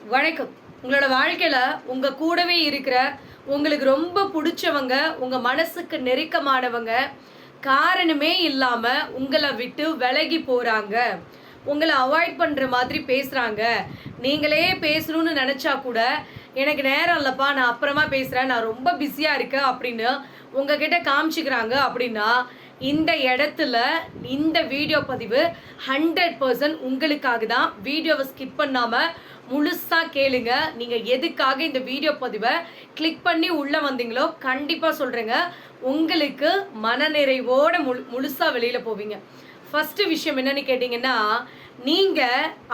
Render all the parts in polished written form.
வணக்கம். உங்களோட வாழ்க்கையில உங்க கூடவே இருக்கிற, உங்களுக்கு ரொம்ப புடிச்சவங்க, உங்க மனசுக்கு நெருக்கமானவங்க, காரணமே இல்லாம உங்கள விட்டு விலகி போறாங்க. உங்கள அவாய்ட் பண்ற மாதிரி பேசுறாங்க. நீங்களே பேசணும்னு நெனச்சா கூட, "எனக்கு நேரம் இல்லப்பா, நான் அப்புறமா பேசுறேன். நான் ரொம்ப பிஸியா இருக்கேன்" அப்படின்னு உங்ககிட்ட காமிச்சுக்கிறாங்க அப்படின்னா, இந்த இடத்துல இந்த வீடியோ பதிவு 100% உங்களுக்காக தான். வீடியோவ ஸ்கிப் பண்ணாம முழுசா கேளுங்க. நீங்க எதுக்காக இந்த வீடியோ பதிவ கிளிக் பண்ணி உள்ள வந்தீங்களோ, கண்டிப்பா சொல்றேங்க, உங்களுக்கு மனநிறைவோட முழுசா வெளியில போவீங்க. ஃபர்ஸ்ட் விஷயம் என்னன்னு கேட்டீங்கன்னா, நீங்க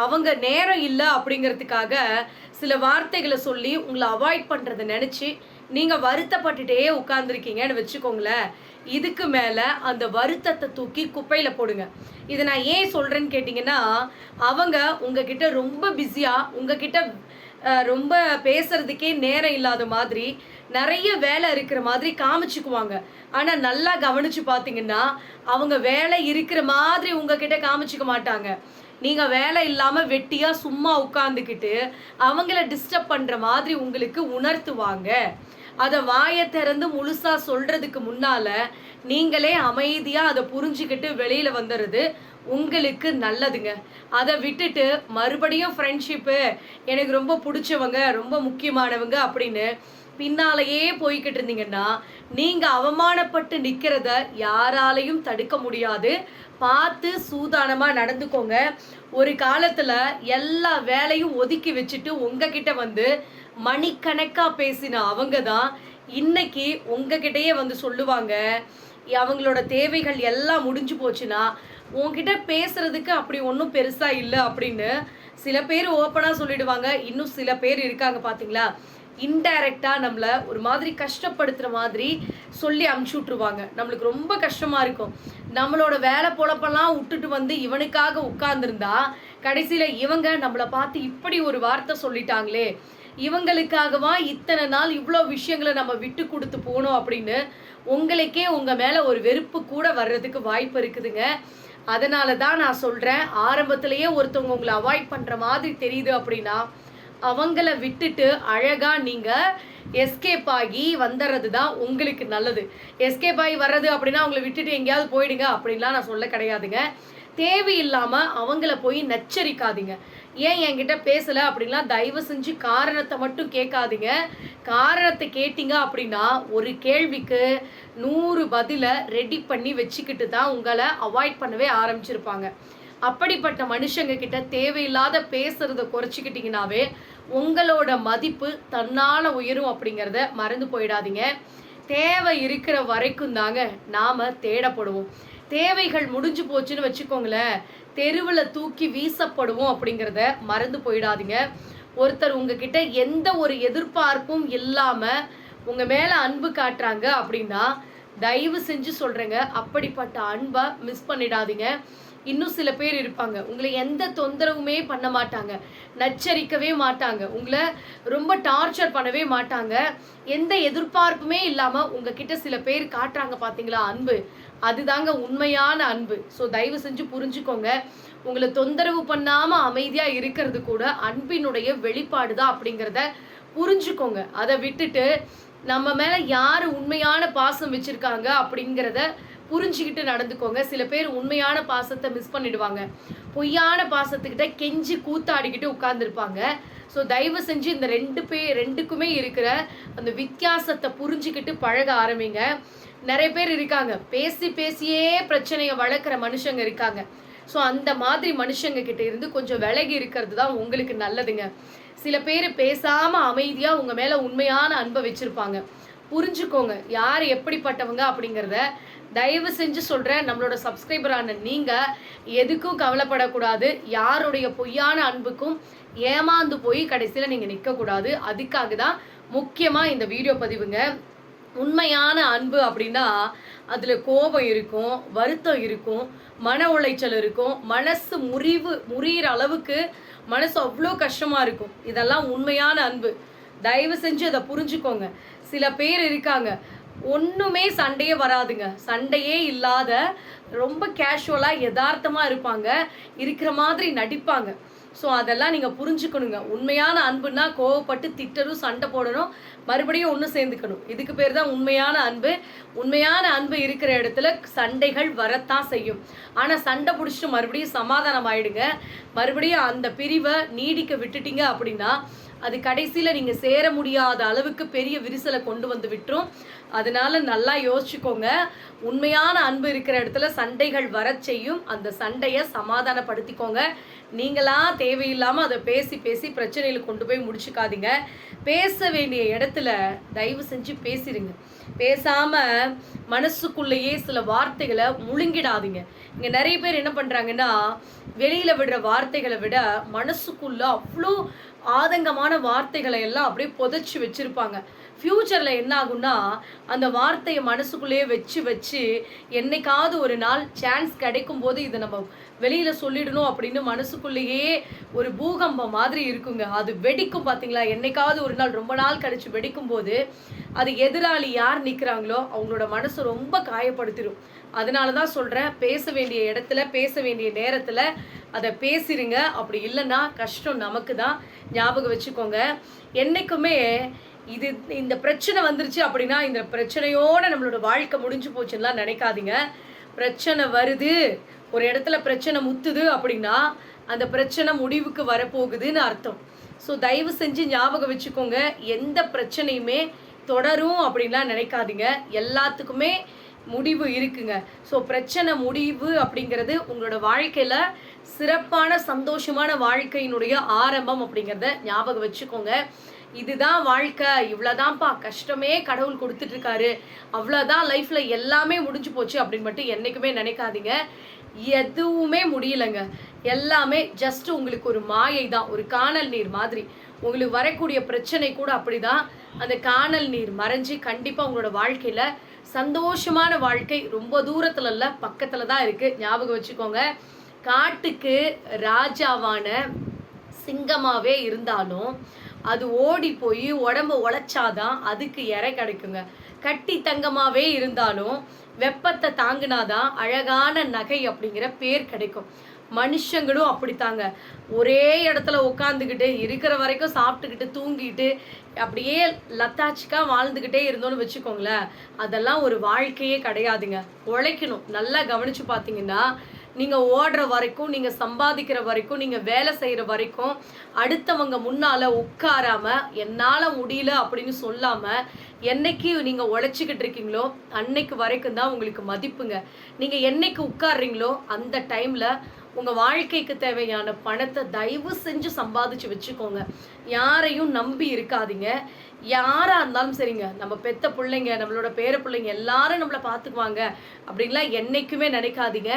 அவங்க நேரம் இல்ல அப்படிங்கிறதுக்காக சில வார்த்தைகள சொல்லி உங்கள அவாய்ட் பண்றத நெனச்சு, நீங்க வருத்தப்பட்டுட்டே உட்கார்ந்துருக்கீங்கன்னு வச்சுக்கோங்களேன். இதுக்கு மேல அந்த வருத்தத்த தூக்கி குப்பையில போடுங்க. இத நான் ஏன் சொல்றேன்னு கேட்டீங்கன்னா, அவங்க உங்ககிட்ட ரொம்ப பிஸியா, உங்ககிட்ட ரொம்ப பேசுறதுக்கே நேரம் இல்லாத மாதிரி, நெறைய வேலை இருக்கிற மாதிரி காமிச்சுக்குவாங்க. ஆனா நல்லா கவனிச்சு பார்த்தீங்கன்னா, அவங்க வேலை இருக்கிற மாதிரி உங்ககிட்ட காமிச்சுக்க மாட்டாங்க. நீங்க வேலை இல்லாம வெட்டியா சும்மா உட்கார்ந்துகிட்டு, அவங்கள டிஸ்டர்ப் பண்ற மாதிரி உங்களுக்கு உணர்த்துவாங்க. அத வாய திறந்து முழுசா சொல்றதுக்கு முன்னால, நீங்களே அமைதியா அத புரிஞ்சுகிட்டு வெளியில வந்துறது உங்களுக்கு நல்லதுங்க. அத விட்டுட்டு மறுபடியும் ஃப்ரெண்ட்ஷிப்பு, எனக்கு ரொம்ப புடிச்சவங்க, ரொம்ப முக்கியமானவங்க அப்படின்னு பின்னாலேயே போய்க்கிட்டு இருந்தீங்கன்னா, நீங்க அவமானப்பட்டு நிக்கிறத யாராலயும் தடுக்க முடியாது. பார்த்து சூதானமா நடந்துக்கோங்க. ஒரு காலத்துல எல்லா வேலையும் ஒதுக்கி வச்சுட்டு உங்ககிட்ட வந்து மணிக்கணக்கா பேசின அவங்க தான் இன்னைக்கு உங்ககிட்டயே வந்து சொல்லுவாங்க. அவங்களோட தேவைகள் எல்லாம் முடிஞ்சு போச்சுன்னா, உன்கிட்ட பேசுறதுக்கு அப்படி ஒண்ணும் பெருசா இல்ல அப்படின்னு சில பேர் ஓப்பனா சொல்லிடுவாங்க. இன்னும் சில பேர் இருக்காங்க பார்த்தீங்களா? இன்டைரக்ட்டா நம்மள ஒரு மாதிரி கஷ்டப்படுத்துற மாதிரி சொல்லி அனுப்பிச்சு விட்டுருவாங்க. நம்மளுக்கு ரொம்ப கஷ்டமா இருக்கும். நம்மளோட வேலை பொழப்பெல்லாம் விட்டுட்டு வந்து இவனுக்காக உட்கார்ந்திருந்தா, கடைசியில இவங்க நம்மள பார்த்து இப்படி ஒரு வார்த்தை சொல்லிட்டாங்களே! இவங்களுக்காகவா இத்தனை நாள் இவ்ளோ விஷயங்கள நம்ம விட்டு குடுத்து போனோம் அப்படின்னு, உங்களுக்கே உங்க மேல ஒரு வெறுப்பு கூட வர்றதுக்கு வாய்ப்பு இருக்குதுங்க. அதனால தான் நான் சொல்றேன், ஆரம்பத்திலேயே ஒருத்தவங்க உங்கள அவாய்ட் பண்ற மாதிரி தெரியுது அப்படின்னா, அவங்கள விட்டுட்டு அழகா நீங்க எஸ்கேப் ஆகி வந்துறது தான் உங்களுக்கு நல்லது. எஸ்கேப் ஆகி வர்றது அப்படின்னா, அவங்கள விட்டுட்டு எங்கேயாவது போயிடுங்க அப்படின்லாம் நான் சொல்ல கிடையாதுங்க. தேவையில்லாம அவங்கள போய் நச்சரிக்காதீங்க. ஏன் என்கிட்ட பேசல அப்படின்லாம் தயவு செஞ்சு காரணத்த மட்டும் கேட்காதீங்க. காரணத்த கேட்டீங்க அப்படின்னா, ஒரு கேள்விக்கு 100 பதில ரெடி பண்ணி வச்சுக்கிட்டு தான் உங்கள அவாய்ட் பண்ணவே ஆரம்பிச்சிருப்பாங்க. அப்படிப்பட்ட மனுஷங்க கிட்ட தேவையில்லாத பேசுறத குறைச்சுக்கிட்டீங்கனாவே, உங்களோட மதிப்பு தன்னால உயரும் அப்படிங்கிறத மறந்து போயிடாதீங்க. தேவை இருக்கிற வரைக்கும் தாங்க நாம தேடப்படுவோம். தேவைகள் முடிஞ்சு போச்சுன்னு வச்சுக்கோங்களேன், தெருவுல தூக்கி வீசப்படுவோம் அப்படிங்கிறத மறந்து போயிடாதீங்க. ஒருத்தர் உங்ககிட்ட எந்த ஒரு எதிர்பார்ப்பும் இல்லாம உங்க மேல அன்பு காட்டுறாங்க அப்படின்னா, தயவு செஞ்சு சொல்றேங்க, அப்படிப்பட்ட அன்ப மிஸ் பண்ணிடாதீங்க. இன்னும் சில பேர் இருப்பாங்க. உங்கள எந்த தொந்தரவுமே பண்ண மாட்டாங்க. நச்சரிக்கவே மாட்டாங்க. உங்கள ரொம்ப டார்ச்சர் பண்ணவே மாட்டாங்க. எந்த எதிர்பார்ப்புமே இல்லாம உங்ககிட்ட சில பேர் காட்டுறாங்க பார்த்தீங்களா அன்பு. அதுதாங்க உண்மையான அன்பு. ஸோ தயவு செஞ்சு புரிஞ்சுக்கோங்க. உங்கள தொந்தரவு பண்ணாம அமைதியா இருக்கிறது கூட அன்பினுடைய வெளிப்பாடு தான் அப்படிங்கிறத புரிஞ்சுக்கோங்க. அத விட்டுட்டு நம்ம மேல யாரு உண்மையான பாசம் வச்சிருக்காங்க அப்படிங்கிறத புரிஞ்சுக்கிட்டு நடந்துக்கோங்க. சில பேர் உண்மையான பாசத்த மிஸ் பண்ணிடுவாங்க. பொய்யான பாசத்துக்கிட்ட கெஞ்சி கூத்தாடிக்கிட்டு உட்கார்ந்துருப்பாங்க. ஸோ தயவு செஞ்சு இந்த 2க்குமே இருக்கிற அந்த வித்தியாசத்த புரிஞ்சுக்கிட்டு பழக ஆரம்பிங்க. நெறைய பேர் இருக்காங்க. பேசி பேசியே பிரச்சனைய வளர்க்குற மனுஷங்க இருக்காங்க. ஸோ அந்த மாதிரி மனுஷங்க கிட்ட இருந்து கொஞ்சம் விலகி இருக்கிறது தான் உங்களுக்கு நல்லதுங்க. சில பேர் பேசாம அமைதியா உங்க மேல உண்மையான அன்ப வச்சிருப்பாங்க. புரிஞ்சுக்கோங்க. யார் எப்படிப்பட்டவங்க அப்படிங்கிறத தயவு செஞ்சு சொல்றேன். நம்மளோட சப்ஸ்கிரைபரான நீங்க எதுக்கும் கவலைப்படக்கூடாது. யாருடைய பொய்யான அன்புக்கும் ஏமாந்து போய் கடைசியில நீங்க நிற்கக்கூடாது. அதுக்காக தான் முக்கியமா இந்த வீடியோ பதிவுங்க. உண்மையான அன்பு அப்படின்னா, அதுல கோபம் இருக்கும், வருத்தம் இருக்கும், மன உளைச்சல் இருக்கும், மனசு முறியிற அளவுக்கு மனசு அவ்வளோ கஷ்டமா இருக்கும். இதெல்லாம் உண்மையான அன்பு. தயவு செஞ்சு அத புரிஞ்சுக்கோங்க. சில பேர் இருக்காங்க, ஒண்ணுமே சண்டையே வராதுங்க. சண்டையே இல்லாத ரொம்ப கேஷுவலா எதார்த்தமா இருப்பாங்க. இருக்கிற மாதிரி நடிப்பாங்க. ஸோ அதெல்லாம் நீங்கள் புரிஞ்சுக்கணுங்க. உண்மையான அன்புனா கோவப்பட்டு திட்டணும், சண்டை போடணும், மறுபடியும் ஒன்று சேர்ந்துக்கணும். இதுக்கு பேர் தான் உண்மையான அன்பு. உண்மையான அன்பு இருக்கிற இடத்துல சண்டைகள் வரத்தான் செய்யும். ஆனால் சண்டை பிடிச்சிட்டு மறுபடியும் சமாதானம் ஆயிடுங்க. மறுபடியும் அந்த பிரிவை நீடிக்க விட்டுட்டீங்க அப்படின்னா அது கடைசியில் நீங்கள் சேர முடியாத அளவுக்கு பெரிய விரிசலை கொண்டு வந்து விட்டுரும். அதனால நல்லா யோசிச்சுக்கோங்க. உண்மையான அன்பு இருக்கிற இடத்துல சண்டைகள் வர செய்யும். அந்த சண்டையை சமாதானப்படுத்திக்கோங்க. நீங்களா தேவையில்லாமல் அதை பேசி பேசி பிரச்சனையில் கொண்டு போய் முடிச்சுக்காதீங்க. பேச வேண்டிய இடத்துல தயவு செஞ்சு பேசிடுங்க. பேசாமல் மனசுக்குள்ளேயே சில வார்த்தைகளை முழுங்கிடாதீங்க. இங்கே நிறைய பேர் என்ன பண்ணுறாங்கன்னா, வெளியில் விடுற வார்த்தைகளை விட மனசுக்குள்ள அவ்வளோ ஆதங்கமான வார்த்தைகளை எல்லாம் அப்படியே புதைச்சி வச்சுருப்பாங்க. ஃப்யூச்சரில் என்ன ஆகும்னா, அந்த வார்த்தையை மனசுக்குள்ளேயே வச்சு வச்சு என்னைக்காவது ஒரு நாள் சான்ஸ் கிடைக்கும் போது இதை நம்ம வெளியில் சொல்லிடணும் அப்படின்னு மனசுக்குள்ளேயே ஒரு பூகம்பம் மாதிரி இருக்குங்க. அது வெடிக்கும் பார்த்தீங்களா? என்னைக்காவது ஒரு நாள் ரொம்ப நாள் கழித்து வெடிக்கும் போது அது எதிராளி யார் நிற்கிறாங்களோ அவங்களோட மனசை ரொம்ப காயப்படுத்திடும். அதனால தான் சொல்கிறேன், பேச வேண்டிய இடத்துல பேச வேண்டிய நேரத்தில் அதை பேசிடுங்க. அப்படி இல்லைன்னா கஷ்டம் நமக்கு தான். ஞாபகம் வச்சுக்கோங்க. என்றைக்குமே இந்த பிரச்சனை வந்துருச்சு அப்படின்னா இந்த பிரச்சனையோடு நம்மளோட வாழ்க்கை முடிஞ்சு போச்சுன்னெலாம் நினைக்காதீங்க. பிரச்சனை வருது, ஒரு இடத்துல பிரச்சனை முத்துது அப்படின்னா அந்த பிரச்சனை முடிவுக்கு வரப்போகுதுன்னு அர்த்தம். ஸோ தயவு செஞ்சு ஞாபகம் வச்சுக்கோங்க, எந்த பிரச்சனையுமே தொடரும் அப்படின்லாம் நினைக்காதீங்க. எல்லாத்துக்குமே முடிவு இருக்குங்க. ஸோ பிரச்சனை முடிவு அப்படிங்கிறது உங்களோட வாழ்க்கையில் சிறப்பான சந்தோஷமான வாழ்க்கையினுடைய ஆரம்பம் அப்படிங்கிறத ஞாபகம் வச்சுக்கோங்க. இதுதான் வாழ்க்கை, இவ்வளோதான்ப்பா, கஷ்டமே கடவுள் கொடுத்துட்ருக்காரு, அவ்வளோதான் லைஃப்பில் எல்லாமே முடிஞ்சு போச்சு அப்படின்னு மட்டும் என்றைக்குமே நினைக்காதீங்க. எதுவுமே முடியலைங்க. எல்லாமே ஜஸ்ட் உங்களுக்கு ஒரு மாயை தான், ஒரு காணல் நீர் மாதிரி. உங்களுக்கு வரக்கூடிய பிரச்சனை கூட அப்படி தான். அந்த காணல் நீர் மறைஞ்சு கண்டிப்பாக உங்களோட வாழ்க்கையில் சந்தோஷமான வாழ்க்கை ரொம்ப தூரத்தில் இல்லை, பக்கத்தில் தான் இருக்குது. ஞாபகம் வச்சுக்கோங்க. காட்டுக்கு ராஜாவான சிங்கமாகவே இருந்தாலும் அது ஓடி போய் உடம்பு உழைச்சாதான் அதுக்கு இறை கிடைக்குங்க. கட்டி தங்கமாகவே இருந்தாலும் வெப்பத்தை தாங்கினாதான் அழகான நகை அப்படிங்கிற பேர் கிடைக்கும். மனுஷங்களும் அப்படித்தாங்க. ஒரே இடத்துல உட்காந்துக்கிட்டு இருக்கிற வரைக்கும் சாப்பிட்டுக்கிட்டு தூங்கிட்டு அப்படியே லத்தாச்சிக்காக வாழ்ந்துக்கிட்டே இருந்தோன்னு வச்சுக்கோங்களேன், அதெல்லாம் ஒரு வாழ்க்கையே கிடையாதுங்க. உழைக்கணும். நல்லா கவனித்து பார்த்தீங்கன்னா, நீங்கள் ஓடுற வரைக்கும், நீங்கள் சம்பாதிக்கிற வரைக்கும், நீங்கள் வேலை செய்கிற வரைக்கும் அடுத்தவங்க முன்னால் உட்காராமல் என்னால் முடியல அப்படின்னு சொல்லாமல் என்னைக்கு நீங்கள் உழைச்சிக்கிட்டு இருக்கீங்களோ அன்னைக்கு வரைக்கும் தான் உங்களுக்கு மதிப்புங்க. நீங்கள் என்னைக்கு உட்கார்றீங்களோ அந்த டைமில் உங்கள் வாழ்க்கைக்கு தேவையான பணத்தை தயவு செஞ்சு சம்பாதிச்சு வச்சுக்கோங்க. யாரையும் நம்பி இருக்காதீங்க. யாராக இருந்தாலும் சரிங்க, நம்ம பெத்த பிள்ளைங்க, நம்மளோட பேர பிள்ளைங்க எல்லாரும் நம்மளை பார்த்துக்குவாங்க அப்படின்லாம் என்றைக்குமே நினைக்காதீங்க.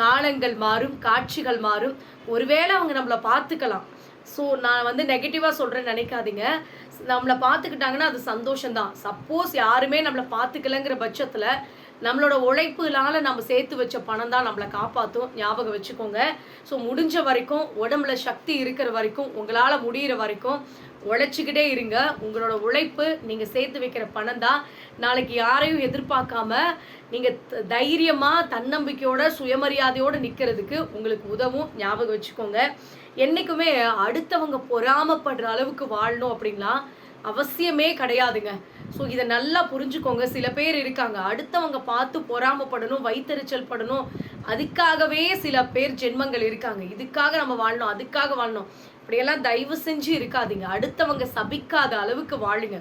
காலங்கள் மாறும், காட்சிகள் மாறும். ஒருவேளை அவங்க நம்மளை பார்த்துக்கலாம். ஸோ நான் நெகட்டிவாக சொல்கிறேன்னு நினைக்காதீங்க. நம்மளை பார்த்துக்கிட்டாங்கன்னா அது சந்தோஷம்தான். சப்போஸ் யாருமே நம்மளை பார்த்துக்கலைங்கிற பட்சத்தில் நம்மளோட உழைப்புனால நம்ம சேர்த்து வச்ச பணம் தான் நம்மளை காப்பாற்றும். ஞாபகம் வச்சுக்கோங்க. ஸோ முடிஞ்ச வரைக்கும், உடம்புல சக்தி இருக்கிற வரைக்கும், உங்களால் முடிகிற வரைக்கும் உழைச்சிக்கிட்டே இருங்க. உங்களோட உழைப்பு, நீங்கள் சேர்த்து வைக்கிற பணம் தான் நாளைக்கு யாரையும் எதிர்பார்க்காம நீங்கள் தைரியமாக தன்னம்பிக்கையோட சுயமரியாதையோடு நிற்கிறதுக்கு உங்களுக்கு உதவும். ஞாபகம் வச்சுக்கோங்க. என்றைக்குமே அடுத்தவங்க பொறாமப்படுற அளவுக்கு வாழணும் அப்படின்னா அவசியமே கிடையாதுங்க. ஸோ இதை நல்லா புரிஞ்சுக்கோங்க. சில பேர் இருக்காங்க, அடுத்தவங்க பார்த்து பொறாமப்படணும், வைத்தறிச்சல் படணும், அதுக்காகவே சில பேர் ஜென்மங்கள் இருக்காங்க. இதுக்காக நம்ம வாழணும், அதுக்காக வாழணும், இப்படியெல்லாம் தயவு செஞ்சு இருக்காதீங்க. அடுத்தவங்க சபிக்காத அளவுக்கு வாழுங்க.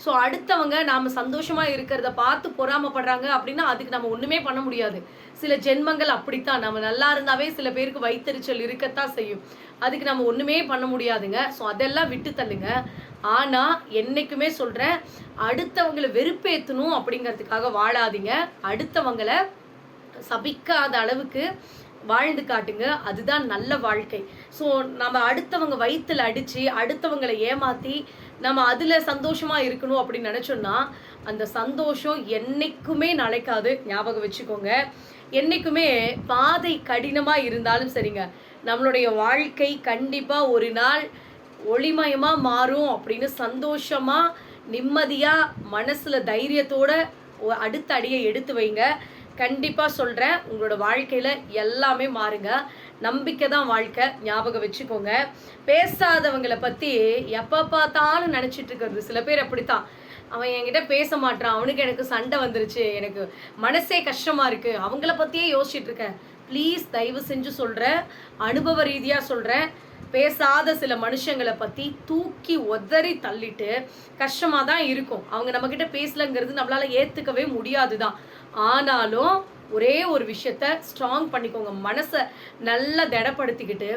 ஸோ அடுத்தவங்க நாம் சந்தோஷமாக இருக்கிறத பார்த்து பொறாமப்படுறாங்க அப்படின்னா அதுக்கு நம்ம ஒன்றுமே பண்ண முடியாது. சில ஜென்மங்கள் அப்படித்தான். நம்ம நல்லா இருந்தாவே சில பேருக்கு வைத்தறிச்சல் இருக்கத்தான் செய்யும். அதுக்கு நம்ம ஒன்றுமே பண்ண முடியாதுங்க. ஸோ அதெல்லாம் விட்டு தள்ளுங்க. ஆனால் என்றைக்குமே சொல்கிறேன், அடுத்தவங்களை வெறுப்பேற்றணும் அப்படிங்கிறதுக்காக வாழாதீங்க. அடுத்தவங்களை சபிக்காத அளவுக்கு வாழ்ந்து காட்டுங்க. அதுதான் நல்ல வாழ்க்கை. ஸோ நம்ம அடுத்தவங்க வயிற்றில் அடித்து அடுத்தவங்களை ஏமாற்றி நம்ம அதில் சந்தோஷமாக இருக்கணும் அப்படின்னு நினச்சோன்னா அந்த சந்தோஷம் என்றைக்குமே நிலைக்காது. ஞாபகம் வச்சுக்கோங்க. என்றைக்குமே பாதை கடினமாக இருந்தாலும் சரிங்க, நம்மளுடைய வாழ்க்கை கண்டிப்பாக ஒரு நாள் ஒளிமயமாக மாறும் அப்படின்னு சந்தோஷமாக நிம்மதியாக மனசில் தைரியத்தோடு அடுத்த அடியை எடுத்து வைங்க. கண்டிப்பாக சொல்கிறேன், உங்களோட வாழ்க்கையில் எல்லாமே மாறுங்க. நம்பிக்கை தான் வாழ்க்கை, ஞாபகம் வச்சுக்கோங்க. பேசாதவங்களை பற்றி எப்போ பார்த்தாலும் நினச்சிட்டு இருக்கிறது சில பேர் அப்படித்தான். அவன் என்கிட்ட பேச மாட்டான், அவனுக்கு எனக்கு சண்டை வந்துருச்சு, எனக்கு மனசே கஷ்டமாக இருக்குது, அவங்கள பற்றியே யோசிச்சுட்டு இருக்கேன். ப்ளீஸ் தயவு செஞ்சு சொல்கிறேன், அனுபவ ரீதியாக சொல்கிறேன், பேசாத சில மனுஷங்களை பற்றி தூக்கி உதறி தள்ளிட்டு கஷ்டமாக தான் இருக்கும். அவங்க நம்மக்கிட்ட பேசலைங்கிறது நம்மளால் ஏற்றுக்கவே முடியாது தான். ஆனாலும் ஒரே ஒரு விஷயத்த ஸ்ட்ராங் பண்ணிக்கோங்க, மனசை நல்லா திடப்படுத்திக்கிட்டு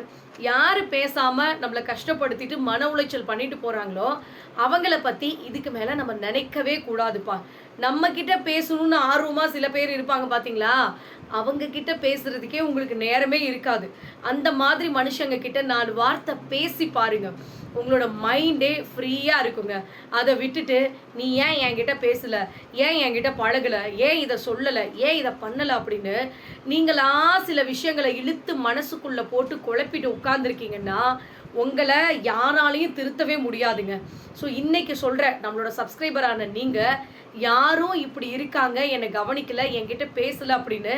யார் பேசாமல் நம்மளை கஷ்டப்படுத்திட்டு மன உளைச்சல் பண்ணிட்டு போகிறாங்களோ அவங்கள பற்றி இதுக்கு மேலே நம்ம நினைக்கவே கூடாதுப்பா. நம்மக்கிட்ட பேசணும்னு ஆர்வமாக சில பேர் இருப்பாங்க பார்த்தீங்களா, அவங்க கிட்ட பேசுறதுக்கே உங்களுக்கு நேரமே இருக்காது. அந்த மாதிரி மனுஷங்க கிட்ட 4 வார்த்தை பேசி பாருங்க, உங்களோட மைண்டே ஃப்ரீயாக இருக்குங்க. அதை விட்டுட்டு நீ ஏன் என்கிட்ட பேசலை, ஏன் என்கிட்ட பழகலை, ஏன் இதை சொல்லலை, ஏன் இதை பண்ணலை அப்படின்னு நீங்களா சில விஷயங்களை இழுத்து மனசுக்குள்ளே போட்டு குழப்பிட்டு உட்காந்துருக்கீங்கன்னா உங்களை யாராலையும் திருத்தவே முடியாதுங்க. ஸோ இன்னைக்கு சொல்கிறேன், நம்மளோட சப்ஸ்கிரைபரான நீங்கள் யாரும் இப்படி இருக்காங்க, என்னை கவனிக்கலை, என்கிட்ட பேசலை அப்படின்னு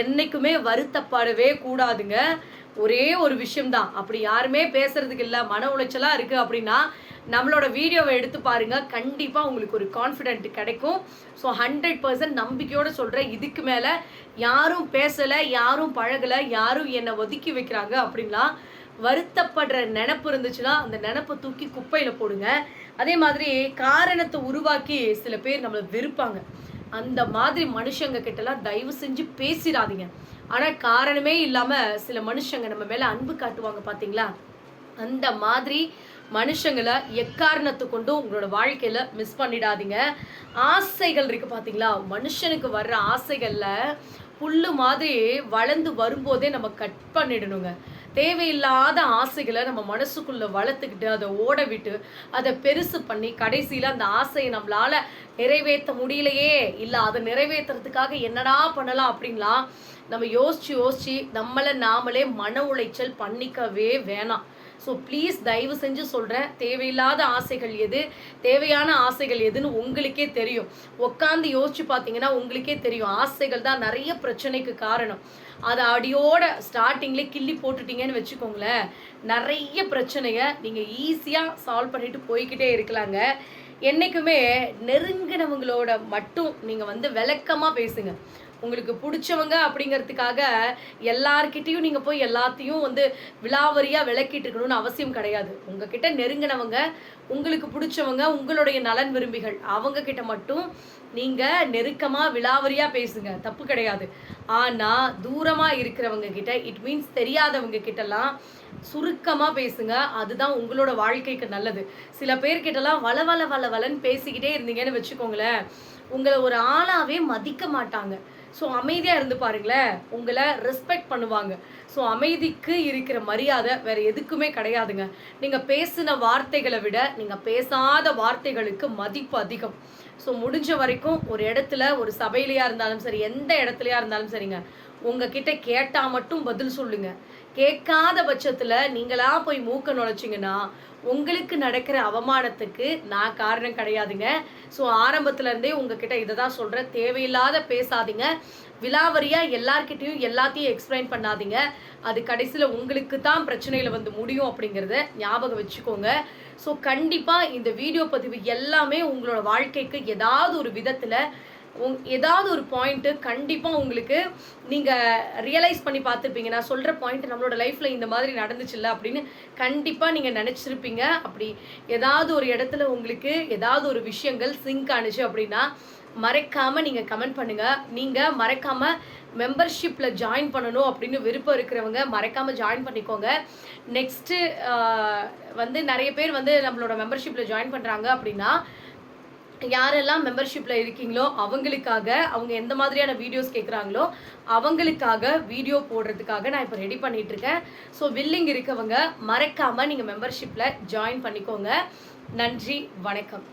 என்றைக்குமே வருத்தப்படவே கூடாதுங்க. ஒரே ஒரு விஷயம்தான், அப்படி யாருமே பேசுறதுக்கு இல்லை, மன உளைச்சலாக இருக்குது அப்படின்னா நம்மளோட வீடியோவை எடுத்து பாருங்கள், கண்டிப்பாக உங்களுக்கு ஒரு கான்ஃபிடென்ட் கிடைக்கும். ஸோ 100% நம்பிக்கையோடு சொல்கிறேன், இதுக்கு மேலே யாரும் பேசலை, யாரும் பழகலை, யாரும் என்னை ஒதுக்கி வைக்கிறாங்க அப்படின்லாம் வருத்தப்படுற நினப்பு இருந்துச்சுன்னா அந்த நினப்பை தூக்கி குப்பையில் போடுங்க. அதே மாதிரி காரணத்தை உருவாக்கி சில பேர் நம்மளை வெறுப்பாங்க, அந்த மாதிரி மனுஷங்க கிட்டலாம் தயவு செஞ்சு பேசிடாதீங்க. ஆனால் காரணமே இல்லாமல் சில மனுஷங்க நம்ம மேலே அன்பு காட்டுவாங்க பார்த்தீங்களா, அந்த மாதிரி மனுஷங்களை எக்காரணத்தை கொண்டும் உங்களோட வாழ்க்கையில் மிஸ் பண்ணிடாதீங்க. ஆசைகள் இருக்குது பார்த்தீங்களா, மனுஷனுக்கு வர்ற ஆசைகளில் புல்லு மாதிரி வளர்ந்து வரும்போதே நம்ம கட் பண்ணிடணுங்க. தேவையில்லாத ஆசைகளை நம்ம மனசுக்குள்ளே வளர்த்துக்கிட்டு அதை ஓட விட்டு அதை பெருசு பண்ணி கடைசியில் அந்த ஆசையை நம்மளால் நிறைவேற்ற முடியலையே, இல்லை அதை நிறைவேற்றுறதுக்காக என்னடா பண்ணலாம் அப்படின்லாம் நம்ம யோசித்து நம்மளை நாமளே மன உளைச்சல் பண்ணிக்கவே வேணாம். ஸோ ப்ளீஸ் தயவு செஞ்சு சொல்கிறேன், தேவையில்லாத ஆசைகள் எது, தேவையான ஆசைகள் எதுன்னு உங்களுக்கே தெரியும். உட்காந்து யோசிச்சு பார்த்தீங்கன்னா உங்களுக்கே தெரியும், ஆசைகள் தான் நிறைய பிரச்சனைக்கு காரணம். அதை அடியோட ஸ்டார்டிங்லேயே கிள்ளி போட்டுட்டீங்கன்னு வச்சுக்கோங்களேன், நிறைய பிரச்சனையை நீங்கள் ஈஸியாக சால்வ் பண்ணிட்டு போய்கிட்டே இருக்கலாங்க. என்றைக்குமே நெருங்கினவங்களோட மட்டும் நீங்கள் விளக்கமாக பேசுங்க. உங்களுக்கு பிடிச்சவங்க அப்படிங்கிறதுக்காக எல்லார்கிட்டையும் நீங்கள் போய் எல்லாத்தையும் விலாவரியாக விளக்கிட்டு இருக்கணும்னு அவசியம் கிடையாது. உங்ககிட்ட நெருங்கினவங்க, உங்களுக்கு பிடிச்சவங்க, உங்களுடைய நலன் விரும்பிகள், அவங்கக்கிட்ட மட்டும் நீங்கள் நெருக்கமாக விலாவரியாக பேசுங்க, தப்பு கிடையாது. ஆனால் தூரமாக இருக்கிறவங்க கிட்ட, இட் மீன்ஸ் தெரியாதவங்க கிட்டலாம் சுருக்கமாக பேசுங்க, அதுதான் உங்களோட வாழ்க்கைக்கு நல்லது. சில பேர்கிட்டலாம் வளன்னு பேசிக்கிட்டே இருந்தீங்கன்னு வச்சுக்கோங்களேன், உங்களை ஒரு ஆளாகவே மதிக்க மாட்டாங்க. ஸோ அமைதியாக இருந்து பாருங்களேன், உங்களை ரெஸ்பெக்ட் பண்ணுவாங்க. ஸோ அமைதிக்கு இருக்கிற மரியாதை வேறு எதுக்குமே கிடையாதுங்க. நீங்கள் பேசின வார்த்தைகளை விட நீங்கள் பேசாத வார்த்தைகளுக்கு மதிப்பு அதிகம். ஸோ முடிஞ்ச வரைக்கும் ஒரு இடத்துல, ஒரு சபையிலையாக இருந்தாலும் சரி, எந்த இடத்துலையா இருந்தாலும் சரிங்க, உங்ககிட்ட கேட்டால் மட்டும் பதில் சொல்லுங்க. கேட்காத பட்சத்தில் நீங்களாக போய் மூக்க நுழைச்சிங்கன்னா உங்களுக்கு நடக்கிற அவமானத்துக்கு நான் காரணம் கிடையாதுங்க. ஸோ ஆரம்பத்துலேருந்தே உங்ககிட்ட இதை தான் சொல்கிறேன், தேவையில்லாத பேசாதீங்க, விலாவரியாக எல்லார்கிட்டையும் எல்லாத்தையும் எக்ஸ்பிளைன் பண்ணாதீங்க. அது கடைசியில் உங்களுக்கு தான் பிரச்சனையில் முடியும் அப்படிங்கிறத ஞாபகம் வச்சுக்கோங்க. ஸோ கண்டிப்பாக இந்த வீடியோ பதிவு எல்லாமே உங்களோட வாழ்க்கைக்கு ஏதாவது ஒரு விதத்தில் ஏதாவது ஒரு பாயிண்ட்டு கண்டிப்பாக உங்களுக்கு நீங்கள் ரியலைஸ் பண்ணி பார்த்துருப்பீங்க. நான் சொல்கிற பாயிண்ட் நம்மளோட லைஃப்பில் இந்த மாதிரி நடந்துச்சுல்ல அப்படின்னு கண்டிப்பாக நீங்கள் நினச்சிருப்பீங்க. அப்படி ஏதாவது ஒரு இடத்துல உங்களுக்கு ஏதாவது ஒரு விஷயங்கள் சிங்க் ஆனிச்சு அப்படின்னா மறக்காமல் நீங்கள் கமெண்ட் பண்ணுங்கள். நீங்கள் மறக்காமல் மெம்பர்ஷிப்பில் ஜாயின் பண்ணணும் அப்படின்னு விருப்பம் இருக்கிறவங்க மறக்காமல் ஜாயின் பண்ணிக்கோங்க. நெக்ஸ்ட்டு நிறைய பேர் நம்மளோட மெம்பர்ஷிப்பில் ஜாயின் பண்ணுறாங்க அப்படின்னா யாரெல்லாம் மெம்பர்ஷிப்பில் இருக்கீங்களோ அவங்களுக்காக, அவங்க எந்த மாதிரியான வீடியோஸ் கேட்குறாங்களோ அவங்களுக்காக வீடியோ போடுறதுக்காக நான் இப்போ ரெடி பண்ணிகிட்ருக்கேன். ஸோ வில்லிங் இருக்கவங்க மறக்காமல் நீங்கள் மெம்பர்ஷிப்பில் ஜாயின் பண்ணிக்கோங்க. நன்றி, வணக்கம்.